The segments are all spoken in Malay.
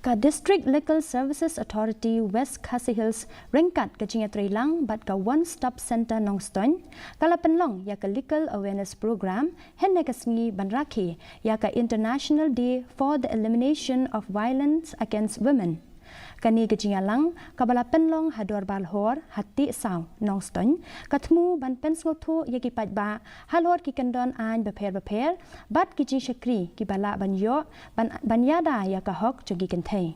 Ka District Legal Services Authority West KHASI Hills ringkat ke Pynlong bat ka One Stop Center Nongstoiñ kala Pynlong ya ka Legal Awareness Program henne kasngi banrakhi ya ka International Day for the Elimination of Violence Against Women. Kani ke Pynlong kabala Pynlong hador balhor hati saw Nongstoiñ katmu ban pensngothu ya ki pajba halor ki kandon an beper bat ki Jingshah ki bala banyo banyada ya ka hok jogi kenthei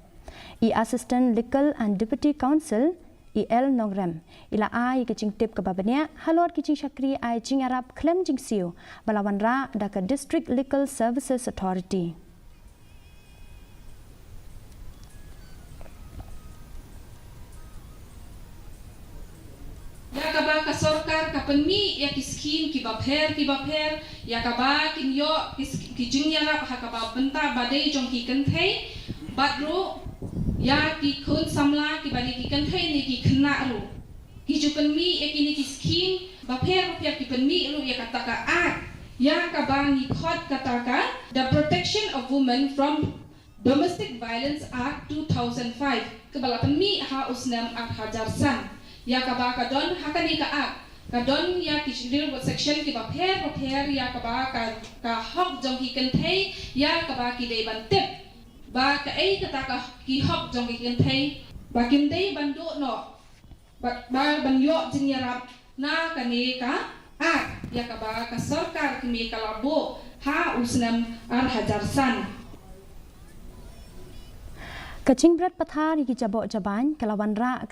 I Assistant Legal and Deputy Counsel Ïaleh Nongrem ila ai ke jingtip ke babanya halor ki Jingshah ai jingarap klem jingsiu balawan ra da ka District Legal Services Authority. Ya kaba ka sorkar ka penmi ya ki skim ki bapher ya kaba kin yo ki jingyara ha kaba benta badai jong ki kenthei badru ya ki khun samla ki bali ki kenthei ni ki khna ru ki ju penmi ya ki ni ki skim bapher ki penmi ru ya kata ka at ya kaba ni khot kata ka The Protection of Women from Domestic Violence Act 2005 kebala penmi ha usnam ak hajar san ya kaba kadon hakani ka ak kadon ya kishdir wat section ki bapher ya kaba ka hok jong ki kenthei ya kaba ki dei bantep ba ka ei kata ka ki hok jong ki kenthei ba kim dei bandu no ba banyo jinyarap na kani ka ak ya kaba ka sarkar kimi kalabo ha usnam ar hajar san Kacing berat pathar ki jabok jaban kalawan ra